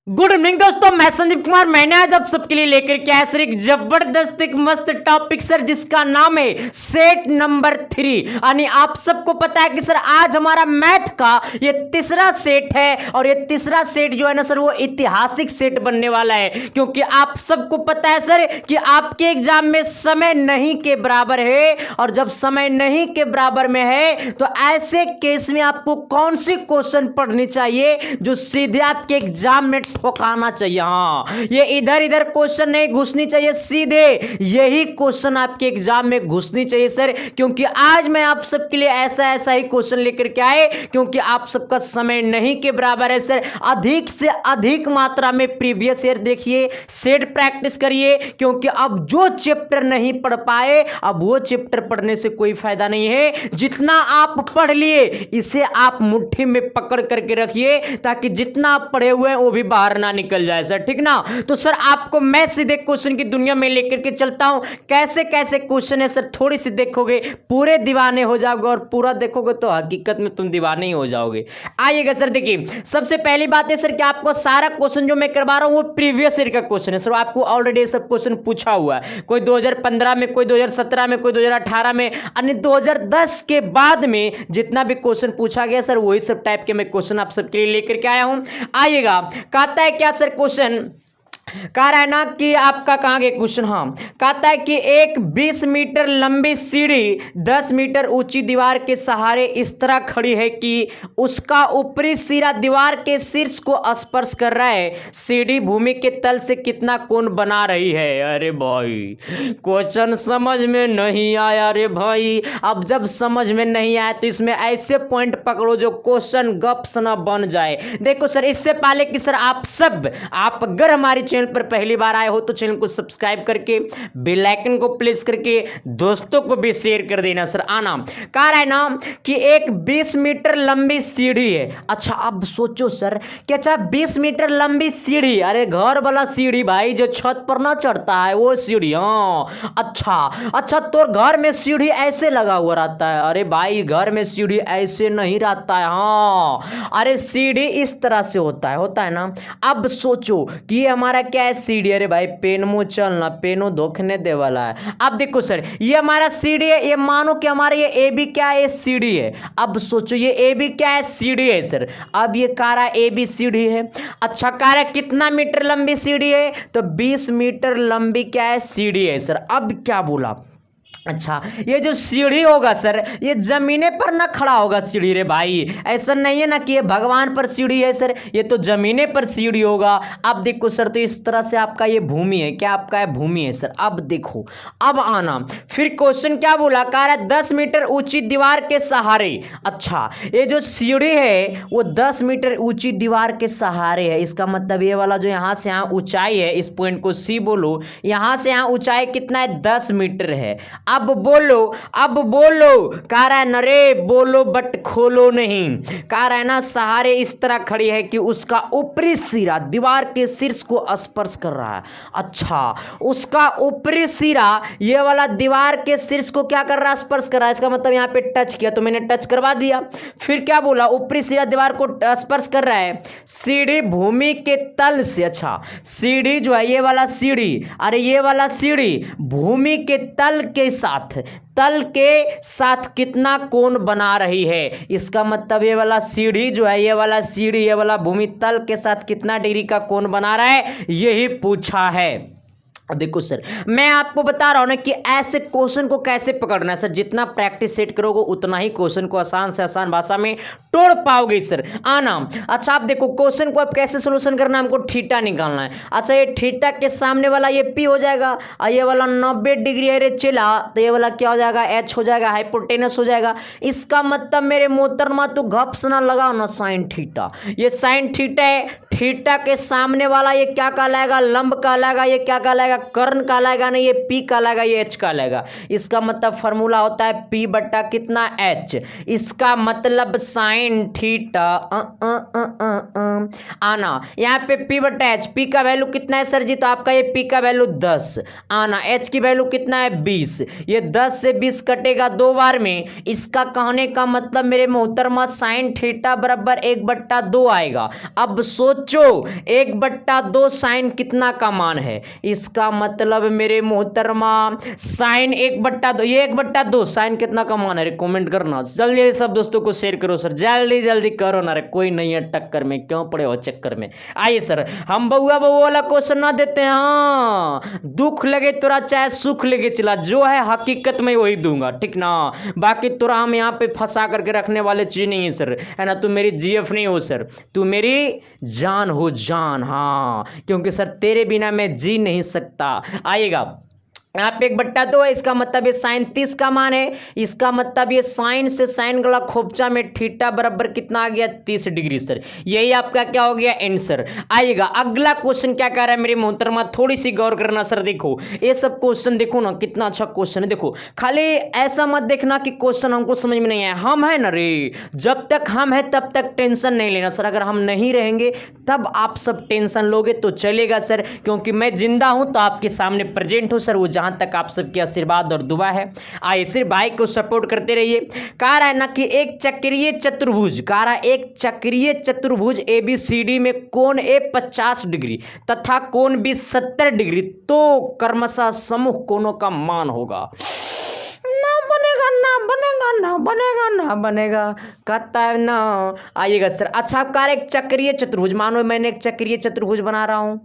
Good evening दोस्तों, मैं संदीप कुमार। मैंने आज आप सबके लिए लेकर के आया सर एक जबरदस्त एक मस्त टॉपिक सर, जिसका नाम है सेट नंबर 3। यानी आप सबको पता है कि सर आज हमारा मैथ का ये तीसरा सेट है, और ये तीसरा सेट जो है ना सर वो ऐतिहासिक सेट बनने वाला है, क्योंकि आप सबको पता है सर कि आपके एग्जाम में समय नहीं के बराबर है, और जब समय नहीं के बराबर में है तो ऐसे केस में आपको कौन सी क्वेश्चन पढ़नी चाहिए जो सीधे आपके एग्जाम में ठोकाना चाहिए। हाँ, ये इधर इधर क्वेश्चन नहीं घुसनी चाहिए, सीधे यही क्वेश्चन आपके एग्जाम में घुसनी चाहिए सर। क्योंकि आज मैं आप सबके लिए ऐसा ही क्वेश्चन लेकर के आए, क्योंकि आप सबका समय नहीं के बराबर है सर। अधिक से अधिक मात्रा में प्रीवियस ईयर देखिए, सेट प्रैक्टिस करिए, क्योंकि अब जो चैप्टर नहीं पढ़ पाए अब वो चैप्टर पढ़ने से कोई फायदा नहीं है। जितना आप पढ़ लिए इसे आप मुट्ठी में पकड़ करके रखिए, ताकि जितना आप पढ़े हुए हैं वो भी बाहर ना निकल जाए सर, ठीक ना। तो सर आपको मैं सीधे क्वेश्चन की दुनिया में लेकर के चलता हूं। कैसे कैसे क्वेश्चन है सर, थोड़ी सी देखोगे पूरे दीवाने हो जाओगे, और पूरा देखोगे तो हकीकत में तुम दीवाने ही हो जाओगे। आइएगा सर, देखिए सबसे पहली बात है सर कि आपको सारा क्वेश्चन जो मैं करवा रहा हूं वो प्रीवियस ईयर का क्वेश्चन है सर। आपको ऑलरेडी सब क्वेश्चन पूछा हुआ है, कोई 2015 में, कोई 2017 में, कोई 2018 में, अन्य 2010 के बाद में जितना भी क्वेश्चन पूछा गया सर वही सब टाइप के मैं क्वेश्चन आप सबके लिए लेकर के आया हूं। आइएगा, कहता है क्या सर क्वेश्चन, कह रहा है ना कि आपका कहां गया क्वेश्चन। हाँ, कहता है कि एक 20 मीटर लंबी सीढ़ी 10 मीटर ऊंची दीवार के सहारे इस तरह खड़ी है कि उसका ऊपरी सिरा दीवार के शीर्ष को स्पर्श कर रहा है। सीढ़ी भूमि के तल से कितना कोण बना रही है। अरे भाई, क्वेश्चन समझ में नहीं आया रे भाई। अब जब समझ में नहीं आया तो इसमें ऐसे पॉइंट पकड़ो जो क्वेश्चन गप्स ना बन जाए। देखो सर, इससे पहले कि सर आप अगर हमारी चैनल पर पहली बार आए हो तो चैनल को सब्सक्राइब करके बेल आइकन को प्रेस करके दोस्तों को भी शेयर कर देना सर। आना कह रहा है ना कि एक 20 मीटर लंबी सीढ़ी है। अच्छा, अब सोचो सर कि अच्छा 20 मीटर लंबी सीढ़ी, अरे घर वाला सीढ़ी भाई जो छत पर ना चढ़ता है वो सीढ़ी। हाँ, अच्छा तो घर में सीढ़ी ऐसे लगा हुआ रहता है। अरे भाई, घर में सीढ़ी ऐसे नहीं रहता है। हाँ, अरे सीढ़ी इस तरह से होता है ना। अब सोचो कि ये हमारा क्या है, सीढ़ी। अरे भाई पेन मुंह चलना, पेनो धोखने दे वाला है। अब देखो सर, ये हमारा सीढ़ी है, ये मानो कि हमारा ये ए बी क्या है, ये सीढ़ी है। अब सोचो ये ए बी क्या है, सीढ़ी है सर। अब ये कारा ए बी सीढ़ी है। अच्छा, कारा कितना मीटर लंबी सीढ़ी है, तो 20 मीटर लंबी क्या है, सीढ़ी है सर। अब क्या बोला, अच्छा ये जो सीढ़ी होगा सर ये जमीने पर ना खड़ा होगा सीढ़ी। रे भाई, ऐसा नहीं है ना कि ये भगवान पर सीढ़ी है सर, ये तो जमीने पर सीढ़ी होगा। अब देखो सर, तो इस तरह से आपका ये भूमि है, क्या आपका है, भूमि है सर। अब देखो, अब आना फिर क्वेश्चन क्या बोला, कह रहा है 10 मीटर ऊंची दीवार के सहारे। अच्छा, ये जो सीढ़ी है वो 10 मीटर ऊंची दीवार के सहारे है। इसका मतलब ये वाला जो यहाँ से यहाँ ऊंचाई है, इस पॉइंट को सी बोलो, यहाँ से यहाँ ऊंचाई कितना है, 10 मीटर है। अब बोलो, कह रहा है नरे बोलो बट खोलो नहीं। कह रहा है ना सहारे इस तरह खड़ी है कि उसका ऊपरी सिरा दीवार के शीर्ष को स्पर्श कर रहा है। अच्छा, उसका ऊपरी सिरा ये वाला दीवार के शीर्ष को क्या कर रहा है, स्पर्श कर रहा है। इसका मतलब यहाँ पे टच किया तो मैंने टच करवा दिया। फिर क्या बोला, ऊपरी सिरा दीवार को स्पर्श कर रहा है। सीढ़ी भूमि के तल से, अच्छा सीढ़ी जो है ये वाला सीढ़ी, अरे ये वाला सीढ़ी भूमि के तल के साथ कितना कोण बना रही है। इसका मतलब ये वाला सीढ़ी जो है, ये वाला सीढ़ी ये वाला भूमि तल के साथ कितना डिग्री का कोण बना रहा है, यही पूछा है। देखो सर, मैं आपको बता रहा हूं ना कि ऐसे क्वेश्चन को कैसे पकड़ना है सर। जितना प्रैक्टिस सेट करोगे उतना ही क्वेश्चन को आसान से आसान भाषा में तोड़ पाओगे सर। आना, अच्छा आप देखो क्वेश्चन को आप कैसे सोल्यूशन करना है, हमको थीटा निकालना है। अच्छा, ये थीटा के सामने वाला ये पी हो जाएगा, और ये वाला 90 डिग्री है रे चला, तो ये वाला क्या हो जाएगा, एच हो जाएगा, हाइपोटेनस हो जाएगा। इसका मतलब मेरे मोहतरमा तो घप्स ना लगाओ ना, साइन थीटा, ये साइन थीटा है। थीटा के सामने वाला ये क्या कहलाएगा, लंब कहलाएगा। ये क्या कहलाएगा, कहलाएगा, कर्ण कहलाएगा, नहीं ये पी कहलाएगा, ये एच कहलाएगा। इसका मतलब फॉर्मूला होता है पी बट्टा कितना एच। इसका मतलब साइन थीटा आना यहाँ पे पी बट्टा एच। पी का वैल्यू कितना है सर जी? तो आपका ये पी का वैल्यू 10 आना। एच की वैल्यू कितना है? 20। ये 10 से 20 कटेगा 2 बार में। इसका कहने का मतलब मेरे मोहतरमा साइन थीटा बराबर 1/2 आएगा। अब सोचो 1/2 साइन कितना का मान है? इसका मतलब मेरे मोहतरमा साइन 1/2, ये 1/2 साइन कितना का मान है? कमेंट करना जल्दी, सब दोस्तों को शेयर करो सर, जल्दी जल्दी करो ना रे, कोई नहीं है टक्कर में, क्यों पड़े हो चक्कर में। आइए सर हम बउआ वाला क्वेश्चन ना देते हैं। हाँ दुख लगे तोरा चाहे सुख लेके चला, जो है हकीकत में वही दूंगा, ठीक ना। बाकी तोरा हम यहाँ पे फंसा करके रखने वाले चीज नहीं है सर, है ना। तू मेरी जीएफ नहीं हो सर, तू मेरी जान हो, जान। हाँ क्योंकि सर तेरे बिना मैं जी नहीं सकता। आइएगा यहाँ पे 1/2 है, इसका मतलब ये साइन 30 का मान है। इसका मतलब ये साइन से साइन गला खोपचा में थीटा बराबर कितना आ गया? 30 डिग्री सर। यही आपका क्या हो गया? आंसर। आइएगा अगला क्वेश्चन क्या कह रहा है मेरे मोहतरमा, थोड़ी सी गौर करना सर। देखो ये सब क्वेश्चन देखो ना, कितना अच्छा क्वेश्चन है। देखो खाली ऐसा मत देखना कि क्वेश्चन हमको समझ में नहीं आया। हम है ना रे, जब तक हम है तब तक टेंशन नहीं लेना सर। अगर हम नहीं रहेंगे तब आप सब टेंशन लोगे तो चलेगा सर, क्योंकि मैं जिंदा हूं तो आपके सामने प्रेजेंट हूं सर। वो जहां तक आप सबके आशीर्वाद और दुआ है। आइए सिर्फ भाई को सपोर्ट करते रहिए। कह रहा है ना कि एक चक्रीय चतुर्भुज, कह रहा है एक चक्रीय चतुर्भुज ABCD में कोण A 50 डिग्री तथा कोण B 70 डिग्री, तो क्रमशः समूह कोणों का मान होगा। ना बनेगा, ना बनेगा, ना बनेगा, ना बनेगा, कहता है ना। आइएगा सर। अच्छा आप कह रहे एक चक्रीय चतुर्भुज, मानो मैंने एक चक्रीय चतुर्भुज बना रहा हूं,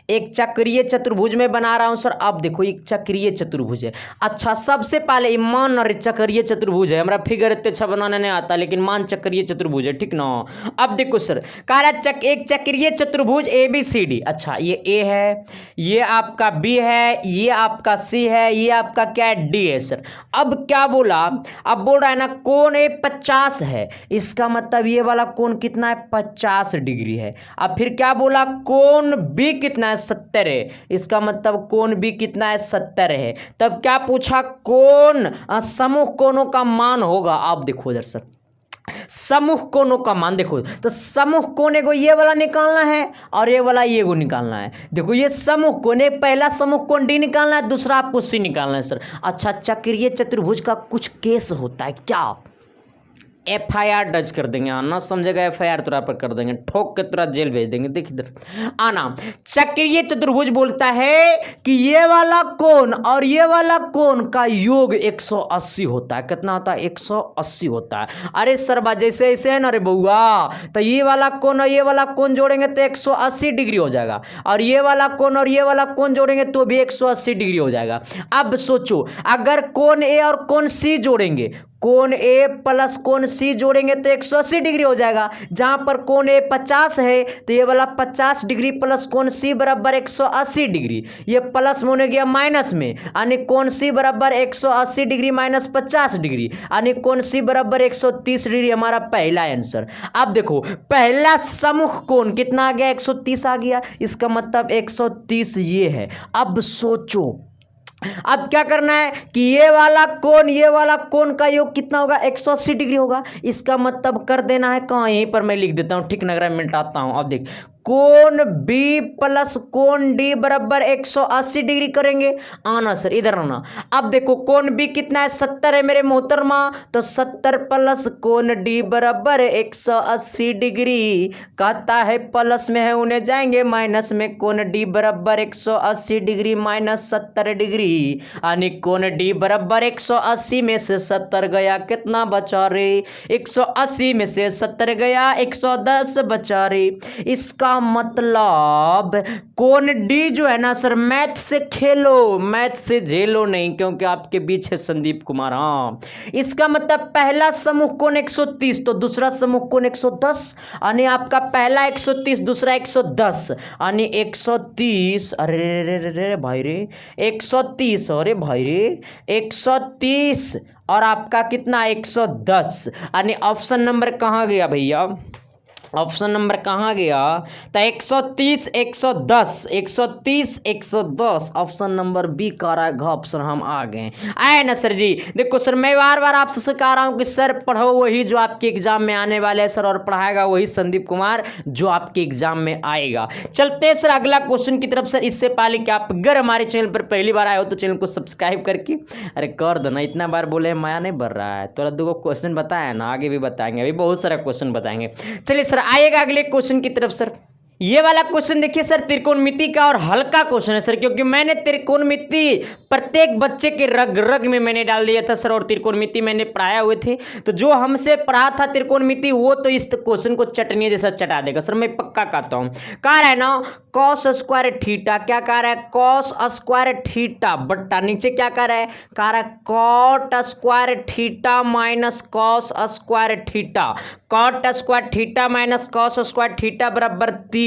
एक चक्रीय चतुर्भुज में बना रहा हूं सर। अब देखो एक चक्रीय चतुर्भुज है। अच्छा सबसे पहले मान रे चक्रीय चतुर्भुज है, हमारा फिगर इतने अच्छा बनाने नहीं आता, लेकिन मान चक्रीय चतुर्भुज है, ठीक ना। अब देखो सर कह रहा है एक चक्रीय चतुर्भुज ABCD। अच्छा ये A है, ये आपका B है, ये आपका C है, ये आपका क्या है? D है सर। अब क्या बोला? अब बोल रहा है ना कोण A 50 है, इसका मतलब ये वाला कोण कितना है? 50 डिग्री है। अब फिर क्या बोला? कोण B कितना है? 70 है। इसका मतलब कोण B कितना है? 70 है। तब क्या पूछा? कोण समूह कोणों का मान होगा। आप देखो इधर सर, समूह कोणों का मान देखो, तो समूह कोण को ये वाला निकालना है और ये वाला ये को निकालना है। देखो ये समूह कोण, पहला समूह कोण D निकालना है, दूसरा आपको C निकालना है सर। अच्छा चक्रीय चतुर्भुज का कुछ केस होता है क्या? FIR दर्ज कर देंगे, आना समझेगा, FIR तुरा पर कर देंगे, ठोक के तुरा जेल भेज देंगे। देख इधर आना। चक्रीय चतुर्भुज बोलता है कि ये वाला कोण और ये वाला कोण का योग 180 होता है। कितना होता है? 180 होता है। अरे सरबा जैसे ऐसे है ना रे बउआ, तो ये वाला कोण और ये वाला कोण जोड़ेंगे तो 180 डिग्री हो जाएगा, और ये वाला कोण और ये वाला कोण जोड़ेंगे तो भी 180 डिग्री हो जाएगा। अब सोचो अगर कोण A और कोण C जोड़ेंगे, कोण A प्लस कोण C जोड़ेंगे तो 180 डिग्री हो जाएगा। जहां पर कोण A 50 है तो ये वाला 50 डिग्री प्लस कोण C बराबर 180 डिग्री, ये प्लस में होने गया माइनस में, यानी कोण C बराबर 180 डिग्री माइनस 50 डिग्री, यानी कोण C बराबर 130 डिग्री। हमारा पहला आंसर। अब देखो पहला समूह कोण कितना आ गया? 130 आ गया। इसका मतलब 130 ये है। अब सोचो अब क्या करना है कि ये वाला कोण का योग कितना होगा? 180 डिग्री होगा। इसका मतलब कर देना है कहाँ? यहीं पर मैं लिख देता हूं, ठीक नगर मिटाता हूं। अब देख कोण B प्लस कोण D बराबर 180 डिग्री करेंगे। आना सर इधर आना। अब देखो कोण B कितना है? 70 है मेरे मोहतरमा, तो 70 प्लस कोण D बराबर 180 डिग्री। कहता है प्लस में है उन्हें जाएंगे माइनस में, कोण D बराबर 180 डिग्री माइनस 70 डिग्री, यानी कोण D बराबर 180 में से 70 गया, कितना बचा रे? 180 में से 70 गया, 110 बचा रे। इसका मतलब कोण D जो है ना सर, मैथ से खेलो, मैथ से झेलो नहीं, क्योंकि आपके बीच है संदीप कुमार। हाँ इसका मतलब पहला समूह कोण 130 तो दूसरा समूह कोण 110, यानी आपका पहला 130 दूसरा 110, यानी 130। अरे भाई रे 130, अरे भाई रे 130 और आपका कितना? 110, यानी ऑप्शन नंबर कहाँ गया भैया? ऑप्शन नंबर कहाँ गया? तो 130 110 130 110 ऑप्शन नंबर बी का रहा है ऑप्शन। हम आ गए आए ना सर जी। देखो सर मैं बार बार आपसे सिखा रहा हूँ कि सर पढ़ो वही जो आपके एग्जाम में आने वाले है सर, और पढ़ाएगा वही संदीप कुमार जो आपके एग्जाम में आएगा। चलते सर अगला क्वेश्चन की तरफ। सर इससे पहले कि आप अगर हमारे चैनल पर पहली बार आए हो तो चैनल को सब्सक्राइब करके अरे कर दो ना, इतना बार बोले माया नहीं बढ़ रहा है। थोड़ा दो क्वेश्चन बताया ना, आगे भी बताएंगे, अभी बहुत सारा क्वेश्चन बताएंगे। चलिए सर आइएगा अगले क्वेश्चन की तरफ। सर ये वाला क्वेश्चन देखिए सर, त्रिकोणमिति का और हल्का क्वेश्चन है सर, क्योंकि मैंने त्रिकोणमिति प्रत्येक बच्चे के रग रग में मैंने डाल दिया था सर, और त्रिकोणमिति मैंने पढ़ाया हुए थे। तो जो हमसे पढ़ा था त्रिकोणमिति वो तो इस क्वेश्चन को चटनी जैसा चटा देगा सर, मैं पक्का कहता हूँ। कह रहा है ना कॉस स्क्वायर थीटा, क्या कह रहा है? कॉस स्क्वायर थीटा बट्टा नीचे क्या कह रहा है? कह रहा है cot square theta minus cos square theta. Cot square theta minus cos square theta बराबर 3।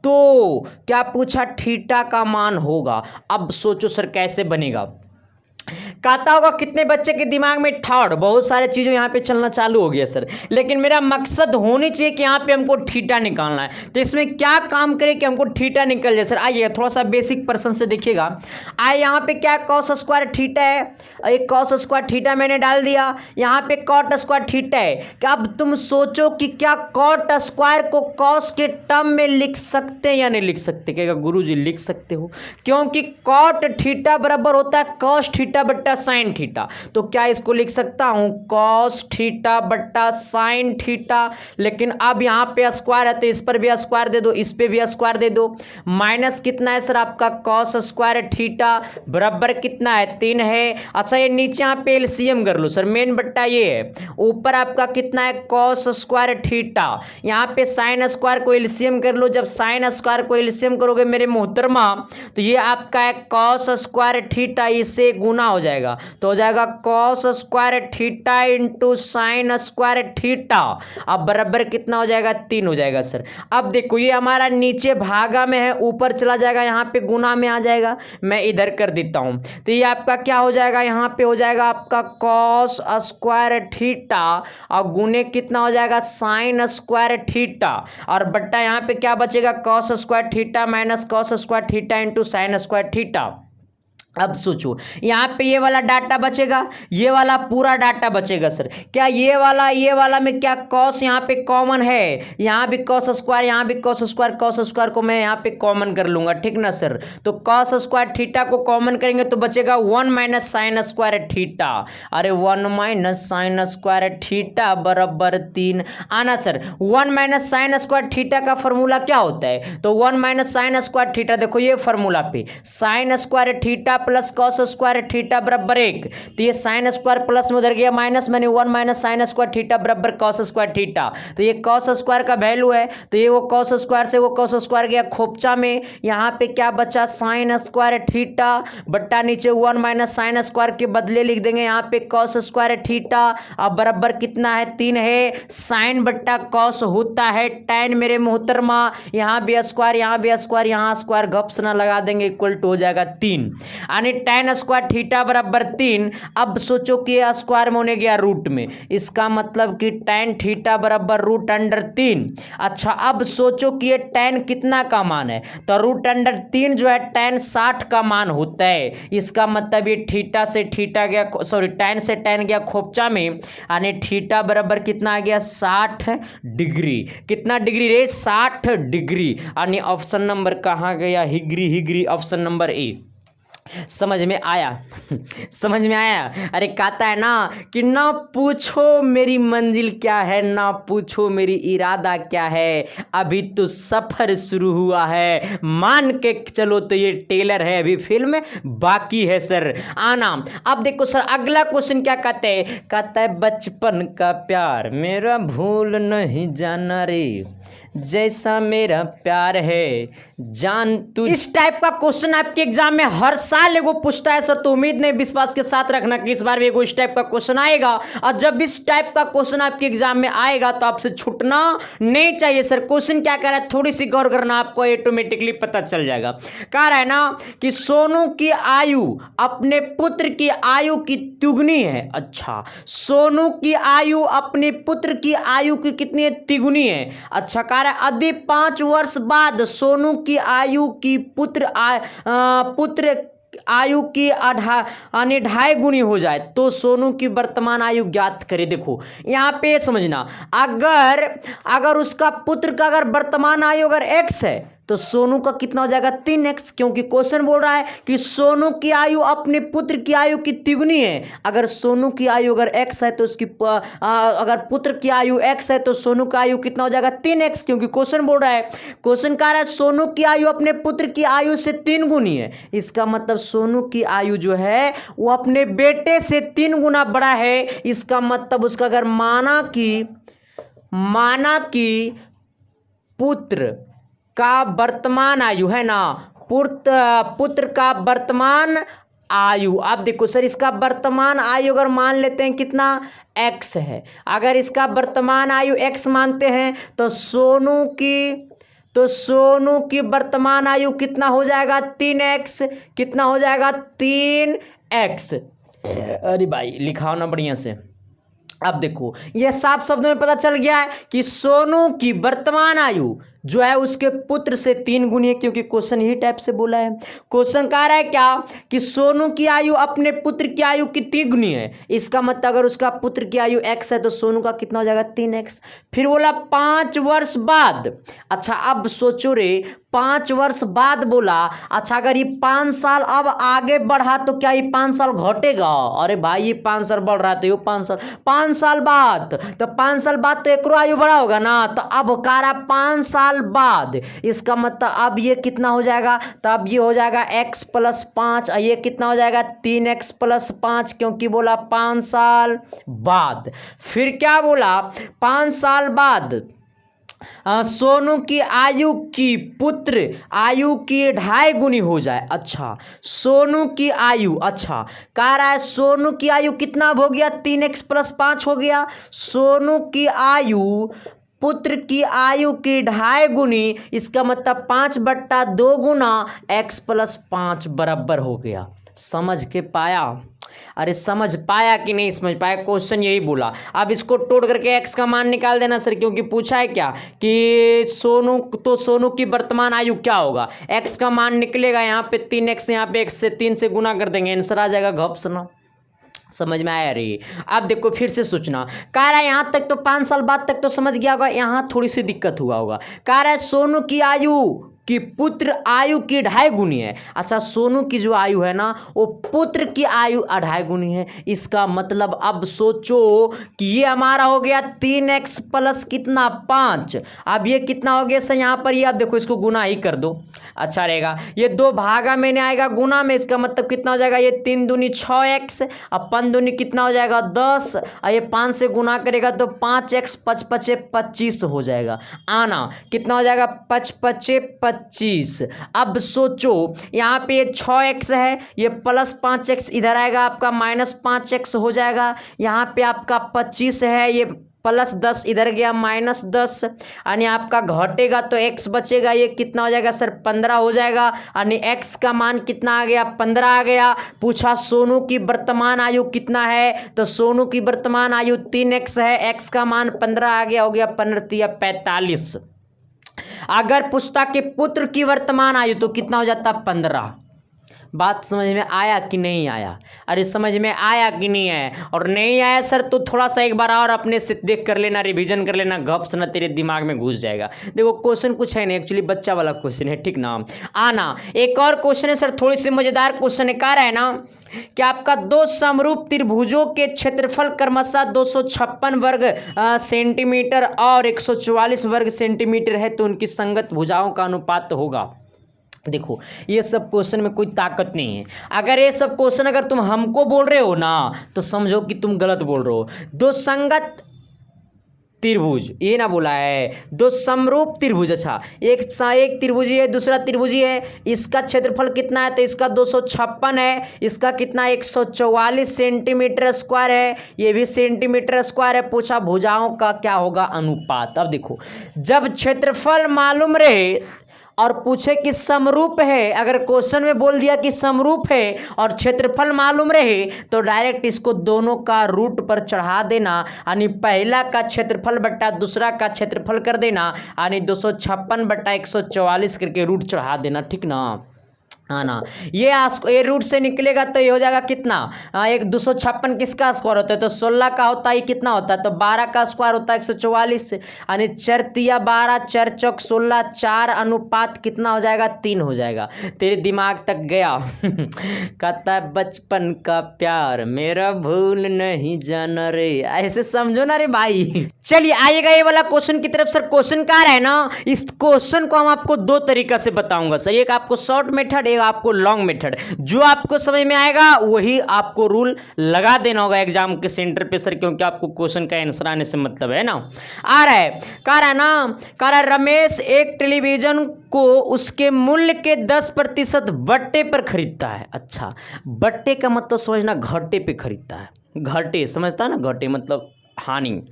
तो क्या पूछा? थीटा का मान होगा। अब सोचो सर कैसे बनेगा। कहता होगा कितने बच्चे के दिमाग में थॉट, बहुत सारे चीज़ें यहाँ पे चलना चालू हो गया सर, लेकिन मेरा मकसद होनी चाहिए कि यहाँ पे हमको थीटा निकालना है। तो इसमें क्या काम करें कि हमको थीटा निकल जाए सर? आइए थोड़ा सा बेसिक पर्सन से देखिएगा। आइए यहाँ पे क्या कॉस स्क्वायर थीटा है, एक कॉस स्क्वायर थीटा मैंने डाल दिया, यहाँ पे कॉट स्क्वायर थीटा है। क्या अब तुम सोचो कि क्या कॉट स्क्वायर को कॉस के टर्म में लिख सकते हैं या नहीं लिख सकते? क्या गुरुजी लिख सकते हो, क्योंकि कॉट थीटा बराबर होता है कॉस थीटा बट्टा साइन थीटा। तो क्या इसको लिख सकता हूं कॉस थीटा बट्टा साइन थीटा? लेकिन अब यहां पे स्क्वायर है तो इस पर भी स्क्वायर दे दो, इस पे भी स्क्वायर दे दो। माइनस कितना है सर आपका? कॉस स्क्वायर थीटा बराबर कितना है? 3 है। अच्छा ये नीचे यहां पे एलसीएम कर लो सर, मेन बट्टा ये है, ऊपर आपका कितना है? Cos square theta. यहां पे साइन स्क्वायर को एलसीएम कर लो। जब साइन स्क्वायर को एलसीएम करोगे मेरे मोहतरमा तो ये आपका है कॉस स्क्वायर थीटा, इससे गुना हो जाएगा तो हो जाएगा cos square theta into sine square theta. अब बराबर कितना हो जाएगा? 3 हो जाएगा सर। अब देखो ये हमारा नीचे भागा में है, ऊपर चला जाएगा, यहाँ पे गुना में आ जाएगा। मैं इधर कर देता हूं तो ये आपका क्या हो जाएगा? यहाँ पे हो जाएगा आपका कॉस स्क्वायर थीटा और गुने कितना हो जाएगा? साइन स्क्वायर थीटा, और बट्टा यहाँ पे क्या बचेगा? Cos square theta minus cos square theta into sine square theta. अब सोचो यहाँ पे ये वाला डाटा बचेगा, ये वाला पूरा डाटा बचेगा सर। क्या ये वाला में क्या कॉस यहाँ पे कॉमन है? यहाँ भी कॉस स्क्वायर, यहाँ भी कॉस स्क्वायर, कॉस स्क्वायर को मैं यहाँ पे कॉमन कर लूंगा, ठीक ना सर? तो कॉस स्क्वायर थीटा को कॉमन करेंगे तो बचेगा 1 माइनस साइन स्क्वायर थीटा। अरे 1 माइनस साइन स्क्वायर थीटा बराबर 3 आना sir. 1 minus sine square theta का फॉर्मूला क्या होता है? तो 1 माइनस साइन स्क्वायर थीटा, देखो ये फॉर्मूला पे sine square theta plus cos square theta बराबर 1। तो ये साइन स्क्वायर प्लस में उधर गया माइनस, मैंने 1 माइनस साइन स्क्वायर थीटा बराबर कॉस स्क्वायर थीटा। तो ये कॉस स्क्वायर का वैल्यू है, तो ये वो कॉस स्क्वायर से वो कॉस स्क्वायर गया खोपचा में। यहाँ पे क्या बचा? साइन स्क्वायर थीटा बट्टा नीचे 1 माइनस साइन स्क्वायर के बदले लिख देंगे यहाँ पे कॉस स्क्वायर थीटा। अब बराबर कितना है? 3 है। साइन बट्टा कॉस होता है tan मेरे मोहतरमा, यहाँ भी स्क्वायर, यहाँ भी स्क्वायर, यहाँ स्क्वायर गप्स ना लगा देंगे, इक्वल टू हो जाएगा 3 यानी tan स्क्वायर थीटा बराबर 3। अब सोचो कि ये स्क्वायर में होने गया रूट में, इसका मतलब कि tan थीटा बराबर रूट अंडर 3। अच्छा अब सोचो कि ये tan कितना का मान है? तो रूट अंडर 3 जो है tan 60 का मान होता है। इसका मतलब ये थीटा से थीटा गया, सॉरी tan से tan गया खोपचा में, यानी थीटा बराबर कितना आ गया? 60 डिग्री। कितना डिग्री रे? 60 डिग्री। यानी ऑप्शन नंबर कहाँ गया? हिग्री हिग्री, ऑप्शन नंबर ए। समझ में आया? समझ में आया? अरे कहता है ना कि ना पूछो मेरी मंजिल क्या है, ना पूछो मेरी इरादा क्या है, अभी तो सफर शुरू हुआ है, मान के चलो तो ये टेलर है, अभी फिल्म बाकी है सर आना। अब देखो सर अगला क्वेश्चन क्या कहते हैं? कहता है बचपन का प्यार मेरा भूल नहीं जाना रे, जैसा मेरा प्यार है जान तू। इस टाइप का क्वेश्चन आपके एग्जाम में हर साल एगो पूछता है सर, तो उम्मीद नहीं, विश्वास के साथ रखना कि इस बार भी एगो इस टाइप का क्वेश्चन आएगा। और जब इस टाइप का क्वेश्चन आपके एग्जाम में आएगा तो आपसे छूटना नहीं चाहिए। सर क्वेश्चन क्या कह रहा है, थोड़ी सी गौर करना, आपको ऑटोमेटिकली पता चल जाएगा। कह रहा है ना कि सोनू की आयु अपने पुत्र की आयु की तिगुनी है। अच्छा, सोनू की आयु अपने पुत्र की आयु की कितनी है, तिगुनी है। अच्छा, कह रहा है यदि 5 वर्ष बाद सोनू की आयु की पुत्र आयु की 2.5 गुनी हो जाए तो सोनू की वर्तमान आयु ज्ञात करे। देखो यहाँ पे समझना, अगर उसका पुत्र का अगर वर्तमान आयु अगर x है तो सोनू का कितना हो जाएगा 3x, क्योंकि क्वेश्चन बोल रहा है कि सोनू की आयु अपने पुत्र की आयु की तिगुनी है। अगर सोनू की आयु अगर x है तो उसकी अगर पुत्र की आयु x है तो सोनू का आयु कितना हो जाएगा 3x, क्योंकि क्वेश्चन बोल रहा है, क्वेश्चन कह रहा है सोनू की आयु अपने पुत्र की आयु से 3 गुनी है। इसका मतलब सोनू की आयु जो है वो अपने बेटे से 3 गुना बड़ा है। इसका मतलब उसका अगर माना कि पुत्र का वर्तमान आयु है ना, पुत्र का वर्तमान आयु, आप देखो सर इसका वर्तमान आयु अगर मान लेते हैं कितना x है, अगर इसका वर्तमान आयु x मानते हैं तो सोनू की वर्तमान आयु कितना हो जाएगा 3x, कितना हो जाएगा 3x। अरे भाई लिखाओ ना बढ़िया से। अब देखो यह साफ शब्दों में पता चल गया है कि सोनू की वर्तमान आयु जो है उसके पुत्र से 3 गुनी है, क्योंकि क्वेश्चन ही टाइप से बोला है। क्वेश्चन कह रहा है क्या कि सोनू की आयु अपने पुत्र की आयु की 3 गुनी है। इसका मतलब अगर उसका पुत्र की आयु x है तो सोनू का कितना हो जाएगा 3x। फिर बोला 5 वर्ष बाद। अच्छा अब सोचो रे, 5 वर्ष बाद बोला। अच्छा अगर ये 5 साल अब आगे बढ़ा तो क्या ये 5 साल घटेगा? अरे भाई ये 5 साल बढ़ रहा है तो ये 5 साल बाद, तो 5 साल बाद तो एक आयु बड़ा होगा ना। तो अब कह रहा 5 साल बाद, इसका मतलब अब ये कितना हो जाएगा, तो अब ये हो जाएगा x + 5, ये कितना हो जाएगा 3x + 5, क्योंकि बोला 5 साल बाद। फिर क्या बोला 5 साल बाद सोनू की आयु की पुत्र आयु की 2.5 गुनी हो जाए। अच्छा सोनू की आयु, अच्छा कह रहा है सोनू की आयु कितना हो गया 3x + 5 हो गया। सोनू की आयु पुत्र की आयु की 2.5 गुनी, इसका मतलब 5/2 गुना x + 5 बराबर हो गया। समझ के पाया? अरे समझ पाया कि नहीं समझ पाया? क्वेश्चन यही बोला। अब इसको तोड़ करके x का मान निकाल देना सर, क्योंकि पूछा है क्या कि सोनू की वर्तमान आयु क्या होगा, x का मान निकलेगा यहाँ पे 3x, यहाँ पे x से 3 से गुना कर देंगे, आंसर आ जाएगा घपसना। समझ में आया रे? अब देखो फिर से सोचना, कह रहा है यहाँ तक तो 5 साल बाद तक तो समझ गया होगा, यहाँ थोड़ी सी दिक्कत हुआ होगा। कह रहा है सोनू की आयु कि पुत्र आयु की 2.5 गुनी है। अच्छा सोनू की जो आयु है ना वो पुत्र की आयु 2.5 गुनी है। इसका मतलब अब सोचो कि ये हमारा हो गया 3x + कितना 5। अब ये कितना हो गया सर यहाँ पर, ये आप देखो इसको गुना ही कर दो, अच्छा रहेगा। ये 2 भागा में नहीं आएगा गुना में, इसका मतलब कितना हो जाएगा, ये 3 दूनी 6x, अब 5 दूनी कितना हो जाएगा 10, और ये 5 से गुना करेगा तो 5x 5 5 25 हो जाएगा। आना कितना हो जाएगा 5 5 25। अब सोचो यहाँ पे ये 6x है, ये +5x इधर आएगा, आपका -5x हो जाएगा। यहाँ पे आपका 25 है, ये +10 इधर गया -10, यानी आपका घटेगा तो x बचेगा, ये कितना हो जाएगा सर 15 हो जाएगा, यानी x का मान कितना आ गया 15 आ गया। पूछा सोनू की वर्तमान आयु कितना है, तो सोनू की वर्तमान आयु 3x है, x का मान 15 आ गया, हो गया 15 45। अगर पूछता कि पुत्र की वर्तमान आयु तो कितना हो जाता 15। बात समझ में आया कि नहीं आया? अरे समझ में आया कि नहीं आया? और नहीं आया सर तो थोड़ा सा एक बार और अपने से देख कर लेना, रिवीजन कर लेना, गप्स ना तेरे दिमाग में घुस जाएगा। देखो क्वेश्चन कुछ है नहीं, एक्चुअली बच्चा वाला क्वेश्चन है, ठीक ना। आना एक और क्वेश्चन है सर, थोड़ी सी मजेदार क्वेश्चन है। कह रहा है ना कि आपका 2 समरूप त्रिभुजों के क्षेत्रफल क्रमशः 256 वर्ग सेंटीमीटर और 144 वर्ग सेंटीमीटर है, तो उनकी संगत भुजाओं का अनुपात होगा। देखो ये सब क्वेश्चन में कोई ताकत नहीं है। अगर ये सब क्वेश्चन अगर तुम हमको बोल रहे हो ना तो समझो कि तुम गलत बोल रहे हो। 2 संगत त्रिभुज, ये ना बोला है, दो समरूप त्रिभुज। अच्छा, एक त्रिभुजी है, दूसरा त्रिभुजी है, इसका क्षेत्रफल कितना है, तो इसका 256 है, इसका कितना 144 सेंटीमीटर स्क्वायर है, ये भी सेंटीमीटर स्क्वायर है। पूछा भुजाओं का क्या होगा अनुपात। अब देखो, जब क्षेत्रफल मालूम रहे और पूछे कि समरूप है, अगर क्वेश्चन में बोल दिया कि समरूप है और क्षेत्रफल मालूम रहे, तो डायरेक्ट इसको दोनों का रूट पर चढ़ा देना, यानी पहला का क्षेत्रफल बट्टा दूसरा का क्षेत्रफल कर देना, यानी 256 बट्टा 144 करके रूट चढ़ा देना, ठीक ना। हाँ ना, ये रूट से निकलेगा तो ये हो जाएगा कितना, एक 256 किसका स्क्वायर होता है, तो 16 का होता है, कितना होता है, तो 12 का स्क्वायर होता है 144, यानी 4 तिया 12, 4 चौक 16, 4 अनुपात कितना हो जाएगा, 3 हो जाएगा। तेरे दिमाग तक गया। कहता है बचपन का प्यार मेरा भूल नहीं जाना रे, ऐसे समझो ना रे भाई। चलिए आइएगा ये वाला क्वेश्चन की तरफ। सर क्वेश्चन क्या है ना, इस क्वेश्चन को हम आपको दो तरीका से बताऊंगा सर, एक आपको शॉर्ट मेथड, आपको लॉन्ग मेथड। जो आपको समझ में आएगा वही आपको रूल लगा देना होगा एग्जाम के सेंटर पे सर, क्योंकि आपको क्वेश्चन का आंसर आने से मतलब है ना। आ रहा है, कह रहा है ना, कह रहा है रमेश एक टेलीविजन को उसके मूल्य के 10% बट्टे पर खरीदता है। अच्छा, बट्टे का मतलब समझना, घाटे पे खरीदता है, घाटे समझता है ना, घाटे मतलब हानि।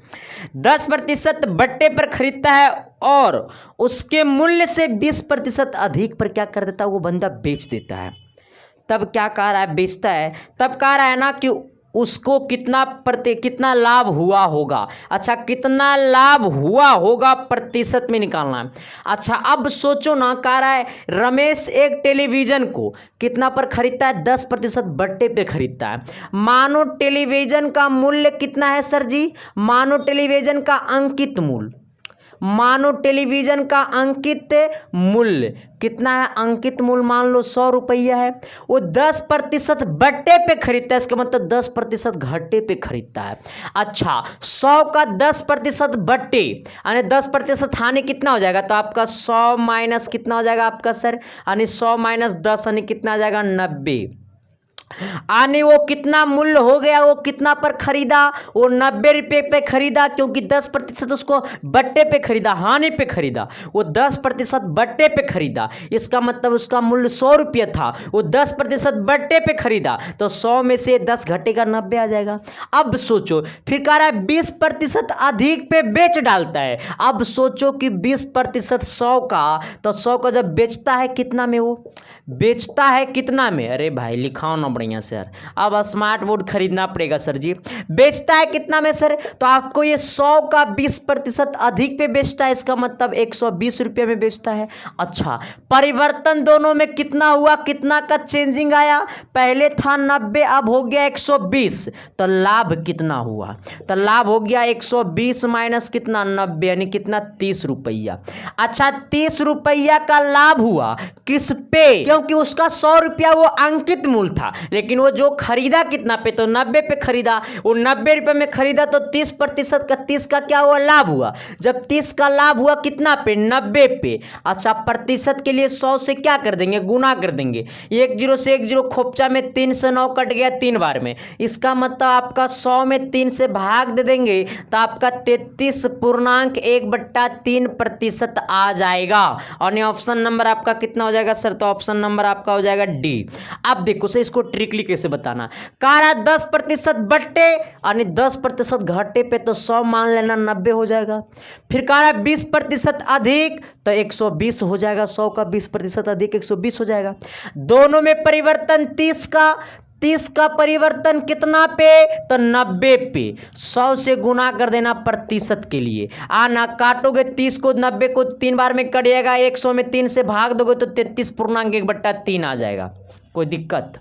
10% बट्टे पर खरीदता है और उसके मूल्य से 20% अधिक पर क्या कर देता है, वो बंदा बेच देता है। तब क्या कह रहा है, बेचता है, तब कह रहा है ना कि उसको कितना लाभ हुआ होगा। अच्छा, कितना लाभ हुआ होगा प्रतिशत में निकालना है। अच्छा, अब सोचो ना, कह रहा है रमेश एक टेलीविजन को कितना पर खरीदता है, 10% बट्टे पे खरीदता है। मानो टेलीविजन का मूल्य कितना है सर जी, मानो टेलीविजन का अंकित मूल्य, मानो टेलीविजन का अंकित मूल्य कितना है, अंकित मूल्य मान लो 100 रुपया है, वो 10% बट्टे पे खरीदता है, इसका मतलब 10% घाटे पे खरीदता है। अच्छा, 100 का 10% बट्टे यानी 10% हानि कितना हो जाएगा, तो आपका 100 माइनस कितना हो जाएगा आपका सर, यानी 100 माइनस 10 यानी कितना आ जाएगा 90, आने वो कितना मूल्य हो गया, वो कितना पर खरीदा, वो 90 रुपये पे खरीदा, क्योंकि 10% उसको बट्टे पे खरीदा, हानि पे खरीदा, वो 10% बट्टे पे खरीदा, इसका मतलब उसका मूल्य 100 रुपये था, वो 10% बट्टे पे खरीदा, तो 100 में से 10 घटेगा 90 आ जाएगा। अब सोचो, फिर कह रहा है 20% अधिक पे बेच डालता है। अब सोचो कि 20% 100 का, तो 100 का जब बेचता है कितना में, वो बेचता है कितना में, अरे भाई लिखाओ ना बढ़िया से यार, अब स्मार्ट बोर्ड खरीदना पड़ेगा सर जी। बेचता है कितना में सर, तो आपको ये 100 का 20% अधिक पे बेचता है, इसका मतलब 120 रुपये में बेचता है। अच्छा, परिवर्तन दोनों में कितना हुआ, कितना का चेंजिंग आया, पहले था 90 अब हो गया 120, तो लाभ कितना हुआ, तो लाभ हो गया 120 माइनस कितना 90, यानी कितना 30 रुपया। अच्छा, 30 रुपया का लाभ हुआ किस पे, क्योंकि उसका 100 रुपया वो अंकित मूल्य था, लेकिन वो जो खरीदा कितना पे, तो 90 पे खरीदा, वो 90 रुपये में खरीदा, तो 30% का 30 का क्या हुआ, लाभ हुआ। जब 30 का लाभ हुआ कितना पे, 90 पे। अच्छा, प्रतिशत के लिए 100 से क्या कर देंगे, गुना कर देंगे, 1 0 से 1 0 खोपचा में 3 से 9 कट गया 3 बार में, इसका मतलब आपका 100 में 3 से भाग दे देंगे तो आपका 33.1/3% आ जाएगा। और ये ऑप्शन नंबर आपका कितना हो जाएगा सर, तो ऑप्शन नंबर आपका हो जाएगा डी। अब देखो सर, इसको ट्रिकली कैसे बताना, कह रहा 10% बट्टे यानी 10% घाटे पे, तो 100 मान लेना 90 हो जाएगा। फिर कह रहा 20% अधिक, तो 120 हो जाएगा, 100 का 20% अधिक 120 हो जाएगा। दोनों में परिवर्तन 30 का परिवर्तन कितना पे, तो 90 पे, 100 से गुना कर देना प्रतिशत के लिए। आना काटोगे 30 को 90 को 3 बार में कट जाएगा, 100 में 3 से भाग दोगे तो 33.1/3 आ जाएगा। कोई दिक्कत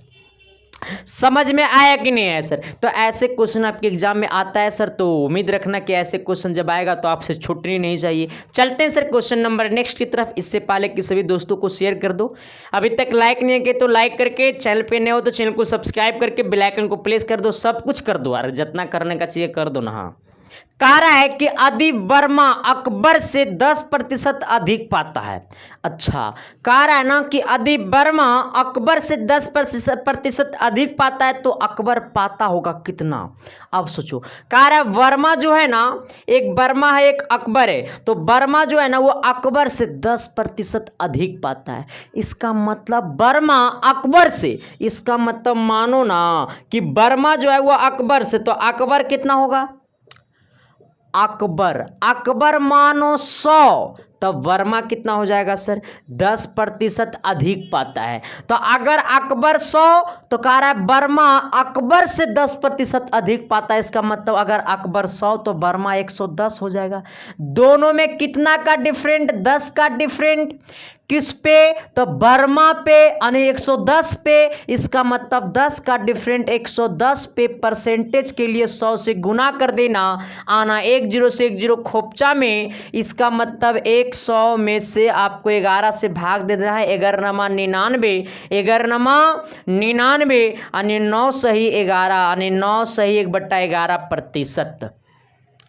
समझ में आया कि नहीं है सर। तो ऐसे क्वेश्चन आपके एग्जाम में आता है सर, तो उम्मीद रखना कि ऐसे क्वेश्चन जब आएगा तो आपसे छूटनी नहीं चाहिए। चलते हैं सर क्वेश्चन नंबर नेक्स्ट की तरफ। इससे पहले कि सभी दोस्तों को शेयर कर दो, अभी तक लाइक नहीं किया तो लाइक करके, चैनल पे नए हो तो चैनल को सब्सक्राइब करके बेल आइकन को प्रेस कर दो, सब कुछ कर दो यार, जितना करने का चाहिए कर दो ना। हाँ कह रहा है कि अदीब वर्मा अकबर से 10% अधिक पाता है। अच्छा, कह रहा है ना कि अदीब वर्मा अकबर से 10% अधिक पाता है, तो अकबर पाता होगा कितना। अब सोचो, कह रहा है वर्मा जो है ना, एक वर्मा है एक अकबर है, तो वर्मा जो है ना वो अकबर से 10% अधिक पाता है। इसका मतलब वर्मा अकबर से, इसका मतलब मानो ना कि वर्मा जो है वो अकबर से, तो अकबर कितना होगा, अकबर मानो 100, तब वर्मा कितना हो जाएगा सर, 10% अधिक पाता है। तो अगर अकबर 100, तो कह रहा है वर्मा अकबर से 10% अधिक पाता है। इसका मतलब अगर अकबर 100 तो वर्मा 110 हो जाएगा। दोनों में कितना का डिफरेंट, 10 का डिफरेंट। किस पे, तो वर्मा पे यानी 110 पे। इसका मतलब 10 का डिफरेंट 110 पे, परसेंटेज के लिए 100 से गुना कर देना, आना 1 0 से 1 0 खोपचा में। इसका मतलब 100 में से आपको 11 से भाग दे देना है। 11 99, 11 99 यानी 9 सही 11 यानी 9 सही 1/11%।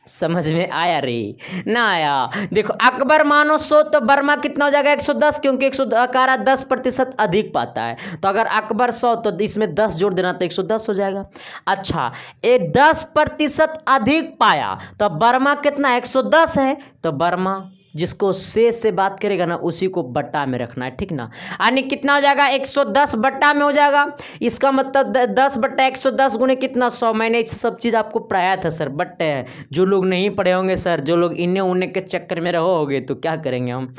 समझ में आया रे, ना आया। देखो अकबर मानो 100 तो वर्मा कितना हो जाएगा 110, क्योंकि 10% अधिक पाता है। तो अगर अकबर 100 तो इसमें 10 जोड़ देना तो 110 हो जाएगा। अच्छा, ये 10% अधिक पाया तो वर्मा कितना 110 है, तो वर्मा जिसको से बात करेगा ना उसी को बट्टा में रखना है, ठीक ना। यानी कितना हो जाएगा 110 बट्टा में हो जाएगा। इसका मतलब 10/110 गुने कितना 100। मैंने इस सब चीज़ आपको पढ़ाया था सर, बट जो लोग नहीं पढ़े होंगे सर, जो लोग इन्हें उन्हें के चक्कर में रहोगे तो क्या करेंगे हम।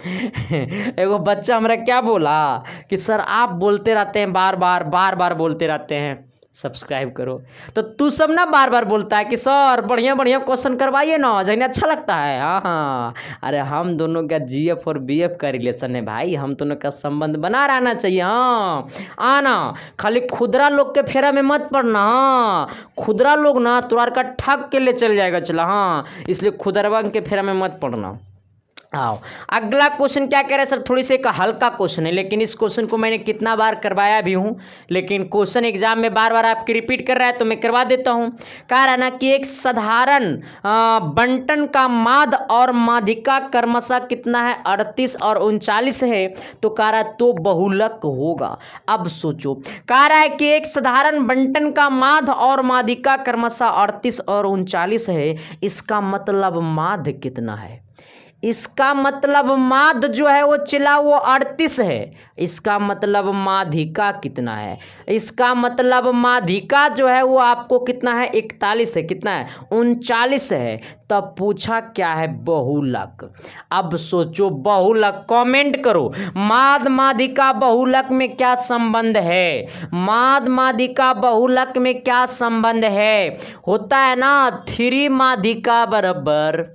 एगो बच्चा हमारा क्या बोला कि सर आप बोलते रहते हैं बार बार बोलते रहते हैं, सब्सक्राइब करो। तो तू सब ना बार बार बोलता है कि सर बढ़िया क्वेश्चन करवाइए ना, जैसे अच्छा लगता है। हाँ, अरे हम दोनों का जीएफ और बीएफ का रिलेशन है भाई, हम दोनों का संबंध बना रहना चाहिए। हाँ, आना खाली खुदरा लोग के फेरा में मत पड़ना। हाँ, खुदरा लोग ना तुरार का ठग के ले चल जाएगा चला। हाँ, इसलिए खुदरवा के फेरा में मत पड़ना। आओ अगला क्वेश्चन क्या कह रहा है सर, थोड़ी सी एक हल्का क्वेश्चन है, लेकिन इस क्वेश्चन को मैंने कितना बार करवाया भी हूँ, लेकिन क्वेश्चन एग्जाम में बार बार आपके रिपीट कर रहा है तो मैं करवा देता हूँ। कह रहा है ना कि एक साधारण बंटन का माद और माध्यिका क्रमशः कितना है 38 और 39 है, तो कह रहा है तो बहुलक होगा। अब सोचो, कह रहा है कि एक साधारण बंटन का माद और माध्यिका क्रमशः 38 और 39 है, इसका मतलब माध्य कितना है। इसका मतलब माध्य जो है वो चिला वो 38 है। इसका मतलब माध्यिका कितना है, इसका मतलब माध्यिका जो है वो आपको कितना है 41 है, कितना है 39 है। तब पूछा क्या है बहुलक। अब सोचो बहुलक, कमेंट करो माद माध्यिका बहुलक में क्या संबंध है, माद माध्यिका बहुलक में क्या संबंध है। होता है ना 3 माध्यिका बराबर